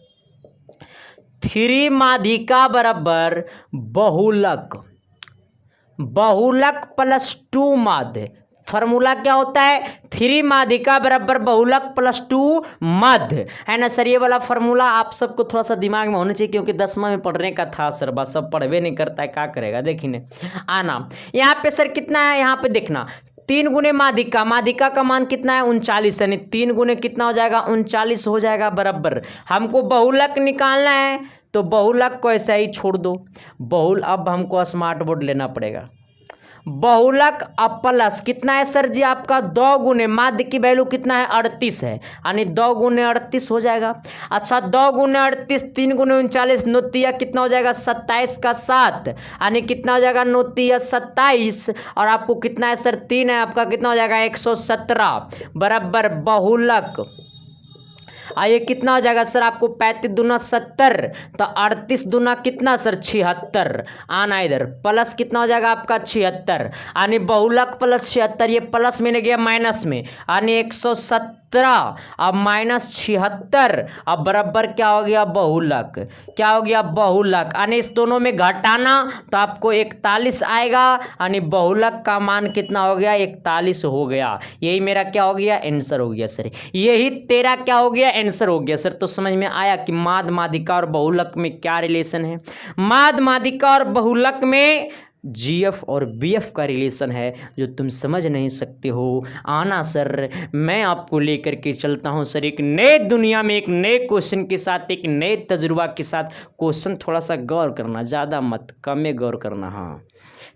3 माध्यिका बराबर बहुलक, बहुलक प्लस 2 माध्य। फॉर्मूला क्या होता है 3 माध्यिका बराबर बहुलक प्लस 2 मध्य, है ना सर। ये वाला फॉर्मूला आप सबको थोड़ा सा दिमाग में होना चाहिए, क्योंकि 10वां में पढ़ने का था सर, बस सब पढ़वे नहीं करता है, क्या करेगा। देखिए आना यहाँ पे सर कितना है, यहाँ पे देखना 3 गुने माध्यिका, माध्यिका का मान कितना है 39, यानी 3 गुने कितना हो जाएगा 39 हो जाएगा बराबर। हमको बहुलक निकालना है तो बहुलक को ऐसा ही छोड़ दो। अब हमको स्मार्ट बोर्ड लेना पड़ेगा। बहुलक अब प्लस कितना है सर जी आपका 2 गुने माध्य की वैल्यू कितना है 38 है, यानी 2 गुने 38 हो जाएगा। अच्छा 2 गुने 38 3 गुने 39 नोतिया कितना हो जाएगा 27 का 7, यानी कितना हो जाएगा नोतिया 27, और आपको कितना है सर 3 है, आपका कितना हो जाएगा 117 बराबर बहुलक। आइए कितना हो जाएगा सर आपको 35 दूना 70, तो 38 दूना कितना सर 76, आना इधर प्लस कितना हो जाएगा आपका 76, यानी बहुलक प्लस 76, ये प्लस में गया माइनस में, यानी 117 अब माइनस 76, अब बराबर क्या हो गया बहुलक, क्या हो गया बहुलक, यानी इस दोनों में घटाना तो आपको 41 आएगा, यानी बहुलक का मान कितना हो गया 41 हो गया। यही मेरा क्या हो गया आंसर हो गया सर, यही तेरा क्या हो गया आंसर हो गया सर। तो समझ में आया कि माद माध्यिका और बहुलक में क्या रिलेशन है। माद माध्यिका और बहुलक में जीएफ और बीएफ का रिलेशन है जो तुम समझ नहीं सकते हो। आना सर, मैं आपको लेकर के चलता हूँ सर एक नए दुनिया में, एक नए क्वेश्चन के साथ, एक नए तजुर्बा के साथ। क्वेश्चन थोड़ा सा गौर करना, ज़्यादा मत, कम में गौर करना। हाँ,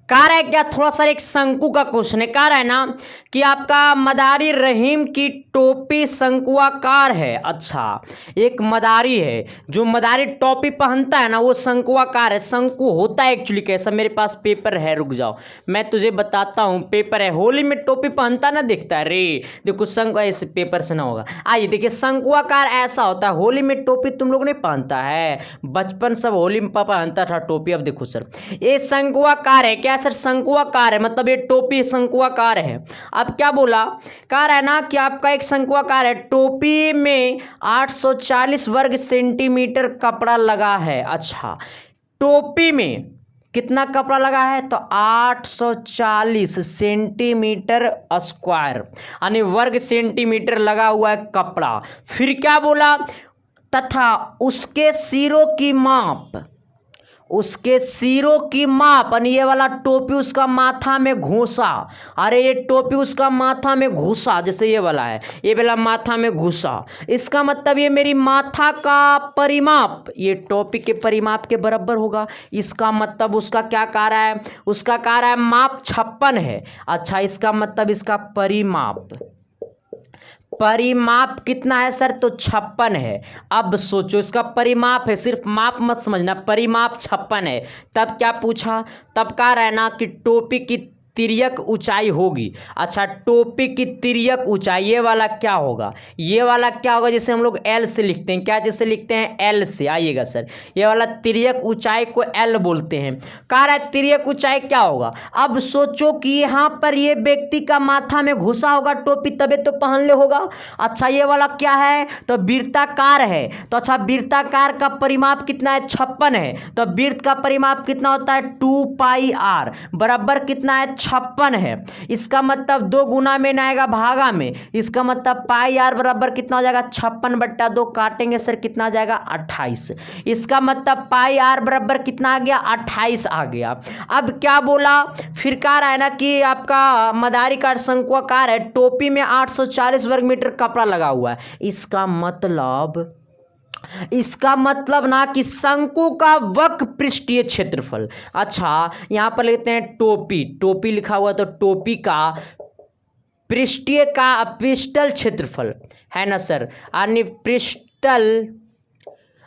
कह रहा है क्या, थोड़ा सा एक शंकु का क्वेश्चन है। कह रहा है ना कि आपका मदारी रहीम की टोपी शंकुआकार है। अच्छा, एक मदारी है जो मदारी टोपी पहनता है ना, वो शंकुआकार है। शंकु होता है एक्चुअली कैसा, मेरे पास पेपर है, रुक जाओ मैं तुझे बताता हूँ। पेपर है, होली में टोपी पहनता ना, दिखता है रे, देखो शंकु, ऐसे पेपर से ना होगा। आइए देखिए, शंकुआकार ऐसा होता है। होली में टोपी तुम लोग नहीं पहनता है, बचपन सब होली में पहनता था टोपी। अब देखो सर, ये शंकुआकार है। क्या सर, शंकुआकार है, मतलब ये टोपी शंकुआकार है। अब क्या बोला, कह रहा है ना कि आपका एक शंकुआकार है, टोपी में 840 वर्ग सेंटीमीटर कपड़ा लगा है। अच्छा, टोपी में कितना कपड़ा लगा है, तो 840 सेंटीमीटर स्क्वायर यानी वर्ग सेंटीमीटर लगा हुआ है कपड़ा। फिर क्या बोला, तथा उसके सिरों की माप, उसके सिरों की माप, यानी ये वाला टोपी उसका माथा में घुसा। अरे ये टोपी उसका माथा में घुसा, जैसे ये वाला है, ये वाला माथा में घुसा। इसका मतलब ये मेरी माथा का परिमाप ये टोपी के परिमाप के बराबर होगा। इसका मतलब उसका क्या कह रहा है, उसका कह रहा है माप 56 है। अच्छा, इसका मतलब इसका परिमाप, परिमाप कितना है सर, तो 56 है। अब सोचो, इसका परिमाप है, सिर्फ माप मत समझना, परिमाप 56 है। तब क्या पूछा, तब कह रहा है ना कि टोपी की तिर्यक ऊंचाई होगी। अच्छा, टोपी की तिर्यक ऊंचाई, ये वाला क्या होगा, ये वाला क्या होगा, जैसे हम लोग एल से लिखते हैं, क्या जैसे लिखते हैं, एल से। आइएगा सर, ये वाला तिर्यक ऊंचाई को एल बोलते हैं। कह रहा है तिर्यक ऊंचाई क्या होगा। अब सोचो कि यहाँ पर ये व्यक्ति का माथा में घुसा होगा टोपी, तबे तो पहन ले होगा। अच्छा, ये वाला क्या है, तो वृत्ताकार है। तो अच्छा, वृत्ताकार का परिमाप कितना है, 56 है। तो वृत्त का परिमाप कितना होता है, 2πr बराबर कितना है, 56 है। इसका मतलब 2 गुना में ना आएगा, भागा में। इसका मतलब पाई आर बराबर कितना हो जाएगा, 56/2, काटेंगे सर कितना आ जाएगा, 28। इसका मतलब पाई आर बराबर कितना आ गया, 28 आ गया। अब क्या बोला, फिर कह रहा है ना कि आपका मदारी का शंकुआकार है, टोपी में 840 वर्ग मीटर कपड़ा लगा हुआ है। इसका मतलब ना कि शंकु का वक्र पृष्ठीय क्षेत्रफल। अच्छा, यहां पर लेते हैं टोपी, टोपी लिखा हुआ, तो टोपी का पृष्ठीय का पृष्ठल क्षेत्रफल है ना सर, यानी पृष्ठल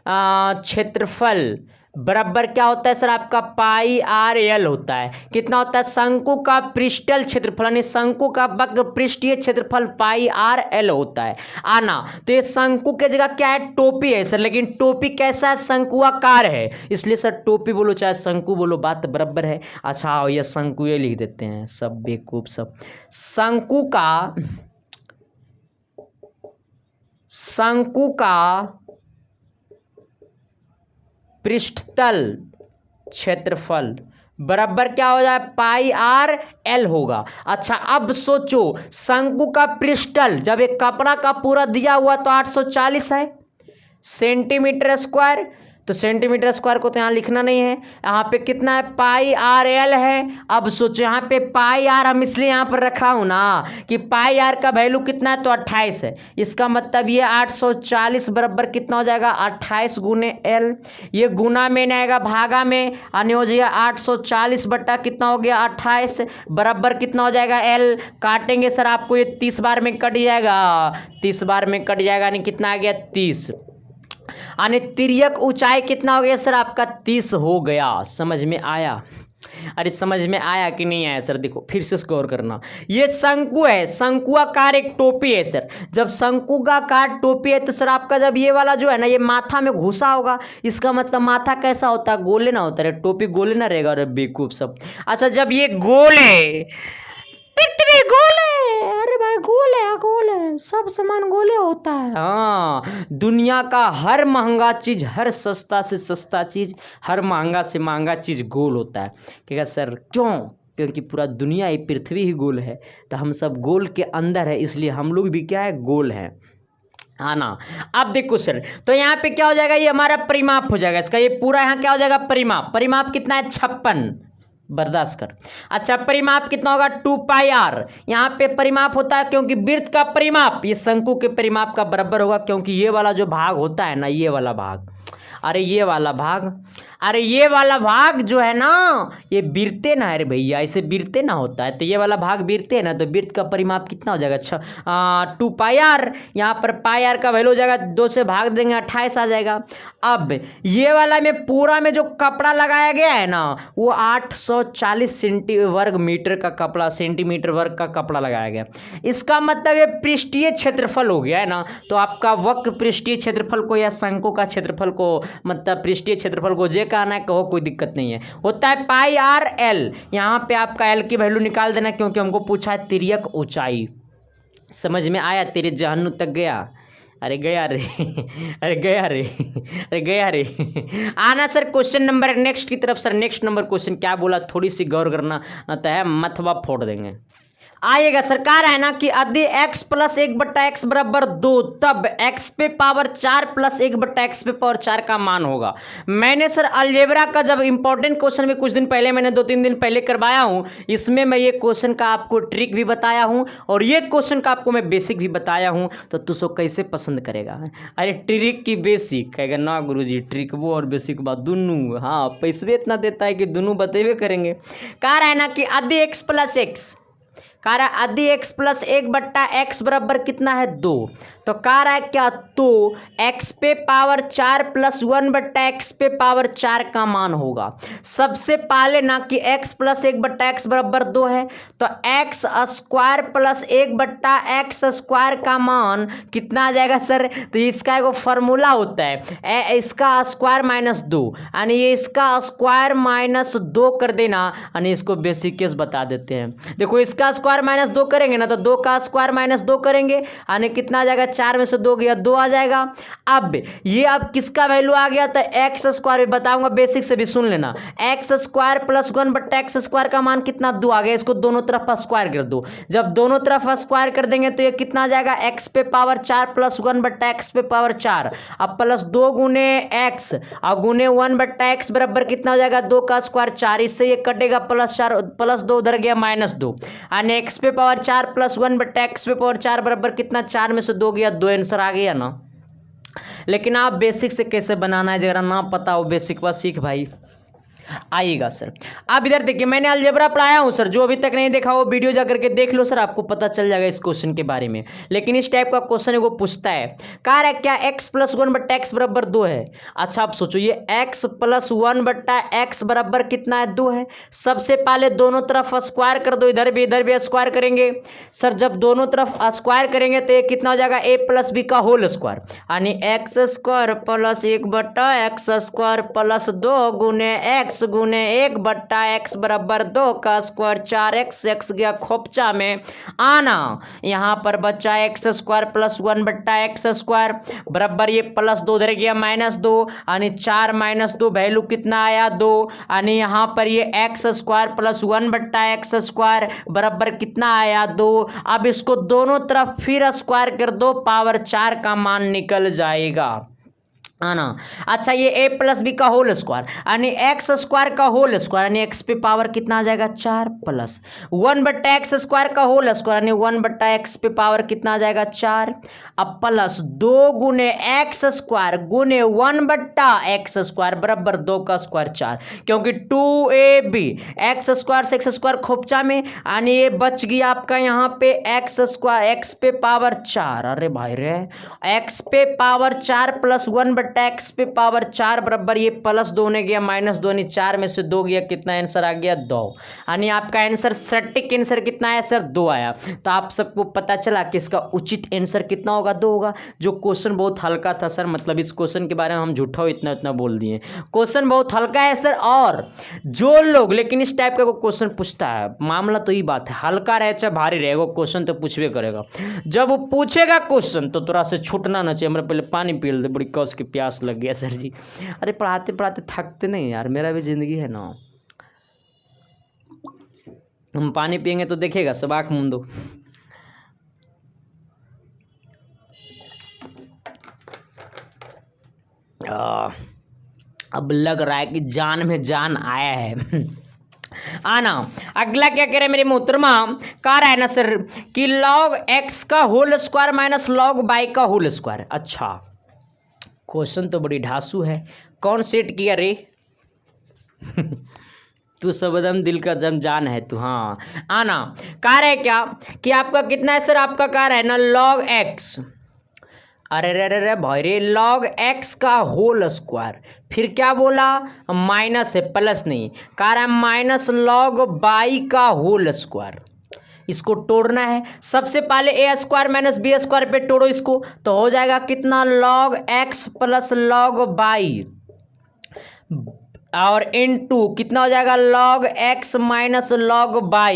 क्षेत्रफल बराबर क्या होता है सर, आपका पाई आर एल होता है। कितना होता है, शंकु का पृष्ठल क्षेत्रफल यानी शंकु का वक्र पृष्ठीय क्षेत्रफल पाई आर एल होता है। आना, तो ये शंकु के जगह क्या है, टोपी है सर, लेकिन टोपी कैसा है, शंकुआकार है, इसलिए सर टोपी बोलो चाहे शंकु बोलो, बात बराबर है। अच्छा, ये शंकु ये लिख देते हैं, सब बेवकूफ सब। शंकु का पृष्ठतल क्षेत्रफल बराबर क्या हो जाए, पाई आर एल होगा। अच्छा, अब सोचो, शंकु का पृष्ठतल जब एक कपड़ा का पूरा दिया हुआ तो 840 है सेंटीमीटर स्क्वायर, तो सेंटीमीटर स्क्वायर को तो यहाँ लिखना नहीं है, यहाँ पे कितना है, पाई आर एल है। अब सोचो, यहाँ पे पाई आर हम इसलिए यहाँ पर रखा हूँ ना कि पाई आर का वैल्यू कितना है, तो 28 है। इसका मतलब ये 840 बराबर कितना हो जाएगा, 28 गुने एल। ये गुना में नहीं आएगा, भागा में, यानी हो जाएगा 840 बट्टा कितना हो गया, 28 बराबर कितना हो जाएगा, एल। काटेंगे सर, आपको ये 30 बार में कट जाएगा, 30 बार में कट जाएगा, यानी कितना आ गया, 30। यानी तिर्यक ऊंचाई कितना हो गया सर, आपका 30 हो गया। समझ में आया, अरे समझ में आया कि नहीं आया सर, देखो फिर से स्कोर करना। ये शंकु है, शंकुआकार एक टोपी है सर। जब शंकुआकार टोपी है तो सर आपका जब ये वाला जो है ना, ये माथा में घुसा होगा, इसका मतलब माथा कैसा होता है, गोले ना होता है, टोपी गोले ना रहेगा। अरे बेवकूफ सब। अच्छा, जब ये गोल है, पृथ्वी गोल है, अरे भाई गोल है, गोल है, सब सामान गोले होता है। हाँ, दुनिया का हर महंगा चीज, हर सस्ता से सस्ता चीज, हर महंगा से महंगा चीज गोल होता है। क्या सर, क्यों, क्योंकि पूरा दुनिया ही पृथ्वी ही गोल है, तो हम सब गोल के अंदर है, इसलिए हम लोग भी क्या है, गोल है। आना, अब देखो सर, तो यहाँ पे क्या हो जाएगा, ये हमारा परिमाप हो जाएगा इसका, ये पूरा यहाँ क्या हो जाएगा, परिमाप। परिमाप कितना है, 56। बर्दाश्त कर। अच्छा, परिमाप कितना होगा 2πr। यहाँ पे परिमाप होता है क्योंकि वृत्त का परिमाप ये शंकु के परिमाप का बराबर होगा, क्योंकि ये वाला जो भाग होता है ना, ये वाला भाग, अरे ये वाला भाग, अरे ये वाला भाग जो है ना, ये बिरते ना है रे भैया, इसे बिरते ना होता है, तो ये वाला भाग बिरते है ना, तो बिरत का परिमाप कितना हो जाएगा 2πr। यहाँ पर πr का वैल्यू हो जाएगा 2 से भाग देंगे 28 आ जाएगा। अब ये वाला में पूरा में जो कपड़ा लगाया गया है ना, वो 840 वर्ग मीटर का कपड़ा, सेंटीमीटर वर्ग का कपड़ा लगाया गया। इसका मतलब ये पृष्ठीय क्षेत्रफल हो गया है ना, तो आपका वक्र पृष्ठीय क्षेत्रफल को या शंकु का क्षेत्रफल को, मतलब पृष्ठीय क्षेत्रफल को जे कहना है, कहो, कोई दिक्कत नहीं है, होता है πr_l। यहाँ पे आपका एल की वैल्यू निकाल देना, क्योंकि हमको पूछा है तिर्यक ऊंचाई। समझ में आया? तेरे जहन्नुम तक गया? अरे गया रे अरे गया रे अरे गया रे आना सर क्वेश्चन नंबर नेक्स्ट की तरफ। सर नेक्स्ट नंबर क्वेश्चन क्या बोला, थोड़ी सी गौर करना, तो है मथवा फोड़ देंगे। आइएगा सरकार है ना कि यदि x प्लस 1/x बराबर 2, तब x पे पावर 4 प्लस 1/x पे पावर 4 का मान होगा। मैंने सर अलजेब्रा का जब इंपॉर्टेंट क्वेश्चन में कुछ दिन पहले, मैंने 2-3 दिन पहले करवाया हूं, इसमें मैं ये क्वेश्चन का आपको ट्रिक भी बताया हूं और ये क्वेश्चन का आपको मैं बेसिक भी बताया हूं, तो तू सो कैसे पसंद करेगा? अरे ट्रिक की बेसिक कहेगा ना गुरुजी, ट्रिक वो और बेसिक बात दोनों, हाँ पैसे इतना देता है कि दोनों बतेबे करेंगे। कह रहा है ना कि यदि x प्लस एक्स, कह रहा है यदि x प्लस 1/x बराबर कितना है 2, तो कह रहा है क्या, तो x पे पावर 4 प्लस 1/x पे पावर 4 का मान होगा। सबसे पहले ना कि x प्लस 1/x बराबर 2 है, तो x square plus 1/x square का मान कितना आ जाएगा सर? तो इसका एक फॉर्मूला होता है, इसका स्क्वायर माइनस 2, यानी ये इसका स्क्वायर माइनस 2 कर देना, यानी इसको बेसिक केस बता देते हैं। देखो इसका स्क्वायर माइनस 2 करेंगे ना, तो 2 का स्क्वायर माइनस 2 करेंगे, यानी कितना आ जाएगा, 4 में से 2 गया 2 आ जाएगा। अब ये अब किसका वैल्यू आ गया, तो एक्स स्क्वायर भी बताऊंगा, बेसिक से भी सुन लेना। X square plus 1/x square का मान कितना 2 आ गया, इसको दोनों तरफ स्क्वायर कर दो। जब दोनों तरफ स्क्वायर कर देंगे तो ये कितना आ जाएगा, एक्स पे पावर 4 प्लस 1/x पे पावर 4, अब प्लस 2 गुने एक्स और गुने 1/x बराबर कितना हो जाएगा, 2 का स्क्वायर 4, इससे ये कटेगा प्लस 4, प्लस 2 उधर गया माइनस 2, यानी x पे पावर 4 प्लस 1/x पे पावर 4 बराबर कितना, 4 में से 2 गया 2, आंसर आ गया ना। लेकिन आप बेसिक से कैसे बनाना है जरा ना पता हो, बेसिक बस सीख भाई। आइएगा सर, अब इधर देखिए मैंने अलजेब्रा पढ़ाया हूं सर, जो अभी तक नहीं देखा वो वीडियो जाकर के देख लो सर, आपको पता चल जाएगा इस क्वेश्चन के बारे में। लेकिन इस टाइप का क्वेश्चन है वो पूछता है, कह रहा है क्या x प्लस 1/x बराबर 2 है। अच्छा आप सोचो, ये x प्लस 1/x बराबर कितना है, 2 है। सबसे पहले दोनों तरफ स्क्वायर कर दो, इधर भी स्क्वायर करेंगे सर। जब दोनों तरफ स्क्वायर करेंगे तो ये कितना हो जाएगा, a प्लस b का होल स्क्वायर, यानी x square plus 1/x square plus 2 गुने x गुने 1/x बराबर 2 का स्क्वायर 4x, x गया खोपचा में आना, यहाँ पर बचा x square plus 1/x square बराबर ये प्लस 2 उधर गया माइनस 2, यानी 4 माइनस 2 वैल्यू कितना आया 2, यानी यहाँ पर ये x square plus 1/x square बराबर कितना आया 2। अब इसको दोनों तरफ फिर स्क्वायर कर दो, पावर 4 का मान निकल जाएगा आना। अच्छा ये a प्लस बी का होल स्क्वायर, यानी एक्स स्क्वायर का होल स्क्वायर, यानी एक्स पे पावर कितना आ जाएगा 4 प्लस 1/x स्क्वायर का होल स्क्वायर, यानी 1/x पे पावर कितना आ जाएगा 4, अब प्लस 2 गुने एक्स स्क्वायर गुने 1/x स्क्वायर बराबर 2 का स्क्वायर 4, क्योंकि 2ab एक्स स्क्वायर से एक्स स्क्वायर खोपचा में, यानी ये बच गया आपका यहाँ पे एक्स स्क्वायर, एक्स पे पावर 4, अरे भाई रे एक्स पे पावर 4 प्लस 1/x पे पावर 4 बराबर ये प्लस 2 ने गया माइनस 2, यानी 4 में से 2 गया, कितना आंसर आ गया 2, यानी आपका आंसर सटीक आंसर कितना है सर 2 आया। तो आप सबको पता चला कि इसका उचित आंसर कितना होगा 2 होगा। जो क्वेश्चन बहुत हल्का था सर, मतलब इस क्वेश्चन के बारे में हम झूठा इतना बोल दिए, क्वेश्चन बहुत हल्का है सर। और जो लोग लेकिन इस टाइप का क्वेश्चन पूछता है, मामला तो ही बात है, हल्का रहे चाहे भारी रहे, वो क्वेश्चन तो पूछबे करेगा। जब वो पूछेगा क्वेश्चन तो थोड़ा से छूटना ना चाहिए। हमारे पहले पानी पी ले, बड़ी कस के प्यास लग गया सर जी। अरे पढ़ाते पढ़ाते थकते नहीं यार, मेरा भी जिंदगी है ना। हम पानी पियेंगे तो देखेगा सब, आँख मूंदो। अब लग रहा है कि जान में जान आया है। आना। अगला क्या कह रहे हैं मेरे मोहतरमा, कह रहा है ना सर कि log x का whole square minus log y का होल स्क्वायर। अच्छा, क्वेश्चन तो बड़ी ढासू है, कौन सेट किया रे? तू सबदम दिल का जम जान है तू। हाँ आना, कह रहा है क्या कि आपका कितना है सर, आपका कह रहा है ना log x, अरे रे रे रे भाई रे, log x का होल स्क्वायर, फिर क्या बोला, माइनस है प्लस नहीं, कह रहा है माइनस log y का होल स्क्वायर। इसको तोड़ना है, सबसे पहले A square minus B square पे तोड़ो इसको, तो हो जाएगा कितना, log x plus log y और इनटू कितना हो जाएगा, log x minus log y,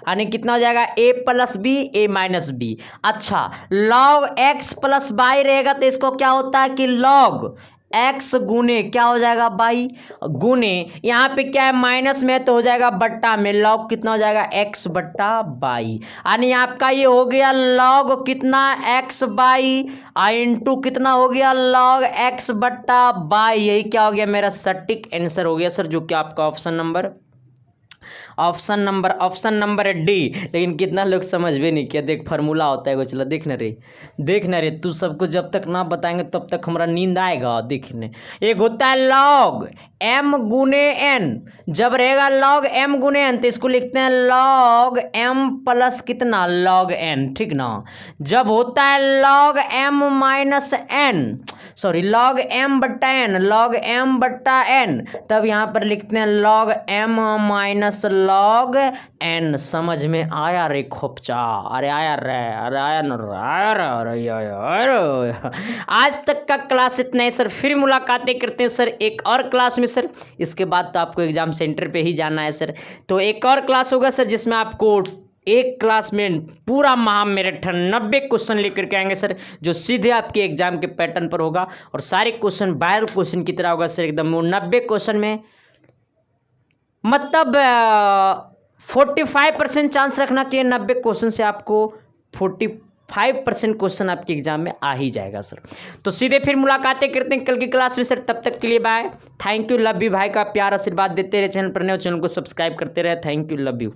यानी कितना हो जाएगा, a plus B A minus B. अच्छा, log x प्लस y रहेगा तो इसको क्या होता है कि log x गुने क्या हो जाएगा, y गुने यहाँ पे क्या है माइनस में तो हो जाएगा बट्टा में, log कितना हो जाएगा, x बट्टा y, यानी आपका ये हो गया log कितना, x y इंटू कितना हो गया, log x बट्टा y। यही क्या हो गया मेरा सटीक आंसर हो गया सर, जो कि आपका ऑप्शन नंबर डी। लेकिन कितना लोग समझ भी नहीं किया। देख फार्मूला होता है, चलो देख ना रे तू सबको जब तक ना बताएंगे तब तक हमारा नींद आएगा। देखने एक होता है log m गुने n, जब रहेगा log m गुने n तो इसको लिखते हैं log m प्लस कितना, log n, ठीक ना। जब होता है log m minus n, sorry log m बट्टा n, log m बट्टा n, तब यहाँ पर लिखते हैं log m minus log n। समझ में आया रे खोपचा? अरे आया रे, अरे आया न अरे आज तक का क्लास इतना है सर, फिर मुलाकातें करते हैं सर एक और क्लास में सर। इसके बाद तो आपको एग्जाम सेंटर पे ही जाना है सर, तो एक और क्लास होगा सर जिसमें आपको एक क्लास में पूरा महामेराथन 90 क्वेश्चन लेकर के आएंगे सर, जो सीधे आपके एग्जाम के पैटर्न पर होगा और सारे क्वेश्चन वायरल क्वेश्चन की तरह होगा सर एकदम। 90 क्वेश्चन में मतलब 45% चांस रखना कि 90 क्वेश्चन से आपको 45% क्वेश्चन आपके एग्जाम में आ ही जाएगा सर। तो सीधे फिर मुलाकातें करते हैं कल की क्लास में सर, तब तक के लिए bye, thank you, love you. भाई का प्यार आशीर्वाद देते रहे, चैनल पर नए हो चैनल को सब्सक्राइब करते रहे, थैंक यू, लव यू।